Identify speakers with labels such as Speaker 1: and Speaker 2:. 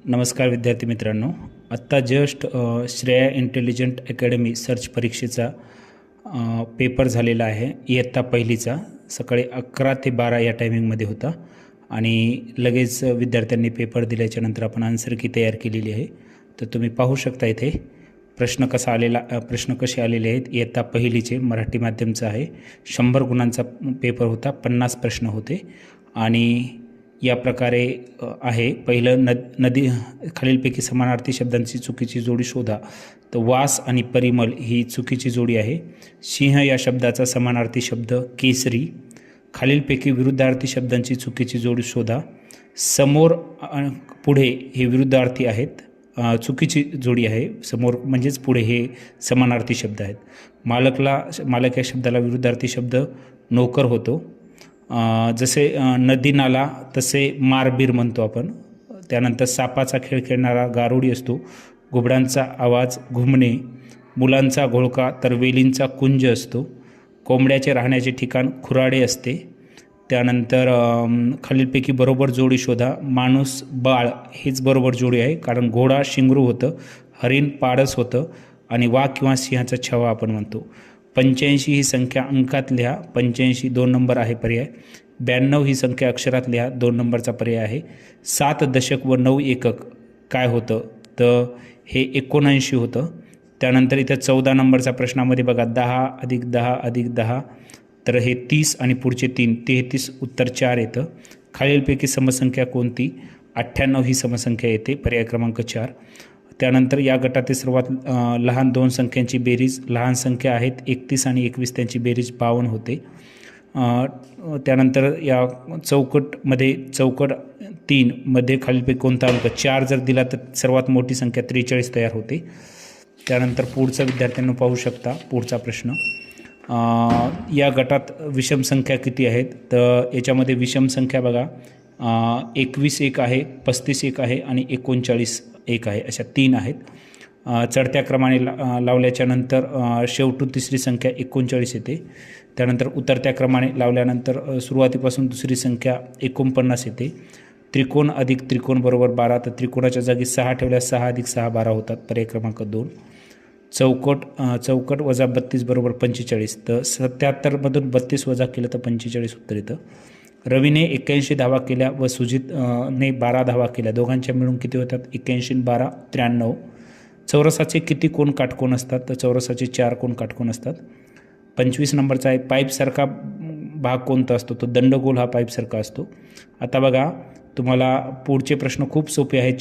Speaker 1: नमस्कार विद्यार्थी मित्रांनो, आत्ता just Shreya intelligent academy search परीक्षेचा पेपर झालेला आहे. इयत्ता पहिलीचा सकाळी 11 ते 12 या टायमिंगमध्ये होता आणि लगेच विद्यार्थ्यांनी पेपर दिल्याच्यानंतर आपण आन्सर की तयार केलेली आहे. तर तुम्ही पाहू शकता इथे प्रश्न कसे आलेले आहेत. इयत्ता पहिलीचे मराठी माध्यमचा आहे. 100 गुणांचा पेपर होता. 50 प्रश्न होते आणि या प्रकारे आहे. पहिलं नदी खालीलपैकी समानार्थी शब्दांची चुकीची जोडी शोधा. तर वास आणि परिमल ही चुकीची जोडी आहे. सिंह या शब्दाचा समानार्थी शब्द केसरी. खालीलपैकी विरुद्धार्थी शब्दांची चुकीची जोडी शोधा. समोर पुढे हे विरुद्धार्थी आहेत, चुकीची जोडी आहे. समोर म्हणजेच पुढे हे समानार्थी शब्द आहेत. मालक या शब्दाला विरुद्धार्थी शब्द नोकर होतो. जसे नदी नाला तसे मारबीर म्हणतो आपण. त्यानंतर सापाचा खेळ खेळणारा गारुडी असतो. घुबडांचा आवाज घुमणे. मुलांचा घोळका तर वेलींचा कुंज असतो. कोंबड्याचे राहण्याचे ठिकाण खुराडे असते. त्यानंतर खालीलपैकी बरोबर जोडी शोधा. माणूस बाळ हेच बरोबर जोडी आहे, कारण घोडा शिंगरू होतं, हरिण पाडस होतं आणि वाघ किंवा सिंहाचा छवा आपण म्हणतो. 85 ही संख्या अंकात लिहा. 85 2 नंबर आहे पर्याय. 92 ही संख्या अक्षरात लिहा. 2 नंबरचा पर्याय आहे. 7 दशक व 9 एकक काय होतं, तर हे 79 होतं. त्यानंतर इथं 14 नंबरचा प्रश्नामध्ये बघा 10 अधिक 10 अधिक 10, तर हे 30 आणि पुढचे 3 33, उत्तर 4 येतं. खालीलपैकी समसंख्या कोणती? 98 ही समसंख्या येते, पर्याय क्रमांक 4. त्यानंतर या गटातील सर्वात लहान 2 संख्यांची बेरीज. लहान संख्या आहेत 31 आणि 21, त्यांची बेरीज 52 होते. त्यानंतर या चौकट 3 मध्ये खालीलपैकी कोणता अंक 4 जर दिला तर सर्वात मोठी संख्या 43 तयार होते. त्यानंतर पुढचा विद्यार्थ्यांना पाहू शकता पुढचा प्रश्न. या गटात विषम संख्या किती आहेत, तर याच्यामध्ये विषम संख्या बघा 21 एक आहे, 35 एक आहे आणि 39 एक आहे, अशा 3 आहेत. चढत्या क्रमाने लावल्याच्या नंतर शेवटून तिसरी संख्या 39 येते. त्यानंतर उतरत्या क्रमाने लावल्यानंतर सुरुवातीपासून दुसरी संख्या 49 येते. त्रिकोण अधिक त्रिकोण बरोबर 12, तर त्रिकोणाच्या जागी 6 ठेवल्यास 6 अधिक 6 12 होतात, पर्याय क्रमांक 2. चौकट वजा 32 बरोबर 45, तर 77मधून 32 वजा केलं तर 45 उत्तर येतं. रवीने 81 धावा केल्या व सुजितने 12 धावा केल्या. दोघांच्या मिळून किती होतात? 81 12 93. चौरसाचे किती कोण काटकोन असतात, तर चौरसाचे 4 कोण काटकोन असतात. 25 नंबरचा आहे पाईपसारखा भाग कोणता असतो, तो दंडगोल हा पाईपसारखा असतो. आता बघा, तुम्हाला पुढचे प्रश्न खूप सोपे आहेत.